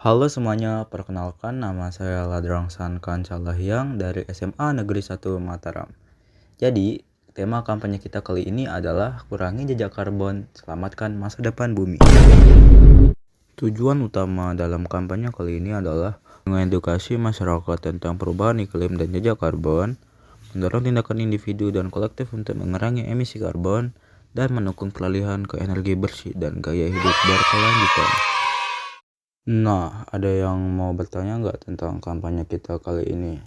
Halo semuanya, perkenalkan nama saya Ladrangsan Kancalahyang dari SMA Negeri 1 Mataram. Jadi, tema kampanye kita kali ini adalah kurangi jejak karbon, selamatkan masa depan bumi. Tujuan utama dalam kampanye kali ini adalah mengedukasi masyarakat tentang perubahan iklim dan jejak karbon, mendorong tindakan individu dan kolektif untuk mengurangi emisi karbon, dan mendukung peralihan ke energi bersih dan gaya hidup berkelanjutan. Nah, ada yang mau bertanya nggak tentang kampanye kita kali ini?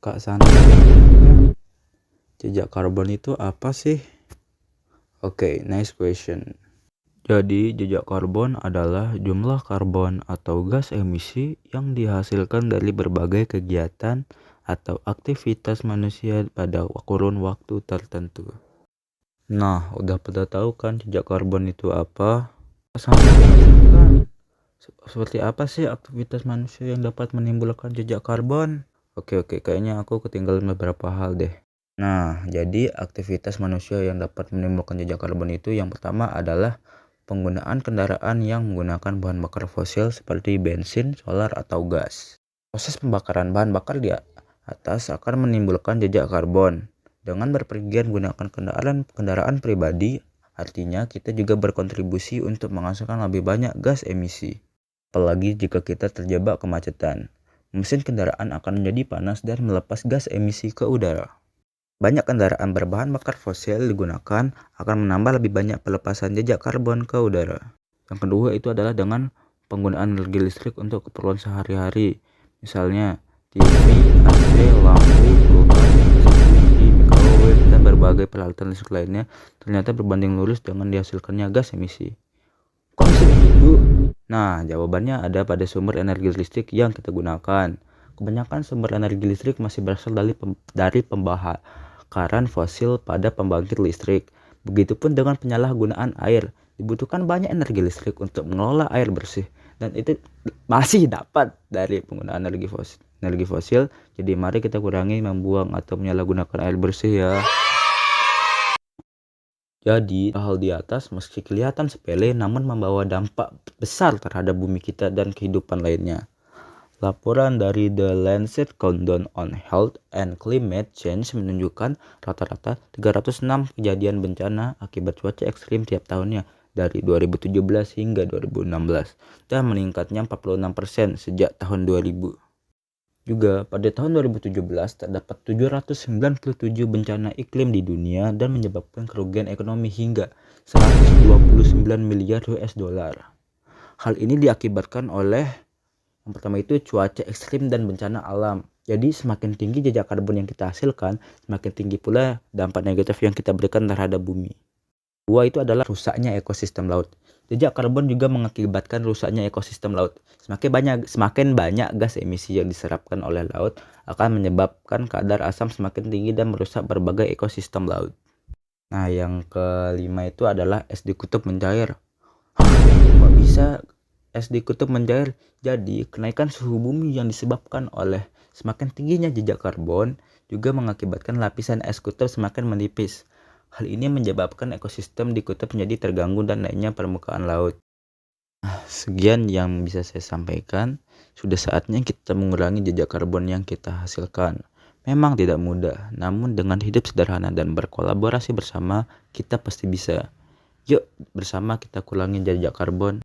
Kak Sandra, jejak karbon itu apa sih? Oke, nice question. Jadi, jejak karbon adalah jumlah karbon atau gas emisi yang dihasilkan dari berbagai kegiatan atau aktivitas manusia pada kurun waktu tertentu. Nah, udah pada tahu kan jejak karbon itu apa? Sampai kan? Seperti apa sih aktivitas manusia yang dapat menimbulkan jejak karbon? Oke, kayaknya aku ketinggalan beberapa hal deh. Nah, jadi aktivitas manusia yang dapat menimbulkan jejak karbon itu yang pertama adalah penggunaan kendaraan yang menggunakan bahan bakar fosil seperti bensin, solar, atau gas. Proses pembakaran bahan bakar di atas akan menimbulkan jejak karbon. Dengan berpergian menggunakan kendaraan pribadi, artinya kita juga berkontribusi untuk menghasilkan lebih banyak gas emisi. Apalagi jika kita terjebak kemacetan, mesin kendaraan akan menjadi panas dan melepas gas emisi ke udara. Banyak kendaraan berbahan bakar fosil digunakan akan menambah lebih banyak pelepasan jejak karbon ke udara. Yang kedua itu adalah dengan penggunaan energi listrik untuk keperluan sehari-hari. Misalnya TV, AC, lampu, kulkas, microwave, dan berbagai peralatan listrik lainnya ternyata berbanding lurus dengan dihasilkannya gas emisi. Kok bisa begitu? Nah, jawabannya ada pada sumber energi listrik yang kita gunakan. Kebanyakan sumber energi listrik masih berasal dari pembakaran fosil pada pembangkit listrik. Begitupun dengan penyalahgunaan air. Dibutuhkan banyak energi listrik untuk mengelola air bersih. Dan itu masih dapat dari penggunaan energi fosil. Jadi mari kita kurangi membuang atau menyalahgunakan air bersih ya. Jadi, hal di atas meski kelihatan sepele namun membawa dampak besar terhadap bumi kita dan kehidupan lainnya. Laporan dari The Lancet Countdown on Health and Climate Change menunjukkan rata-rata 306 kejadian bencana akibat cuaca ekstrim tiap tahunnya dari 2017 hingga 2016 dan meningkatnya 46% sejak tahun 2000. Juga pada tahun 2017 terdapat 797 bencana iklim di dunia dan menyebabkan kerugian ekonomi hingga 129 miliar US dollar. Hal ini diakibatkan oleh yang pertama itu cuaca ekstrim dan bencana alam. Jadi semakin tinggi jejak karbon yang kita hasilkan, semakin tinggi pula dampak negatif yang kita berikan terhadap bumi. Kedua itu adalah rusaknya ekosistem laut. Jejak karbon juga mengakibatkan rusaknya ekosistem laut. Semakin banyak gas emisi yang diserapkan oleh laut akan menyebabkan kadar asam semakin tinggi dan merusak berbagai ekosistem laut. Nah, yang kelima itu adalah es di kutub mencair. Kok bisa es di kutub mencair? Jadi, kenaikan suhu bumi yang disebabkan oleh semakin tingginya jejak karbon juga mengakibatkan lapisan es kutub semakin menipis. Hal ini menyebabkan ekosistem di kutub menjadi terganggu dan naiknya permukaan laut. Sekian yang bisa saya sampaikan. Sudah saatnya kita mengurangi jejak karbon yang kita hasilkan. Memang tidak mudah, namun dengan hidup sederhana dan berkolaborasi bersama, kita pasti bisa. Yuk, bersama kita kurangi jejak karbon.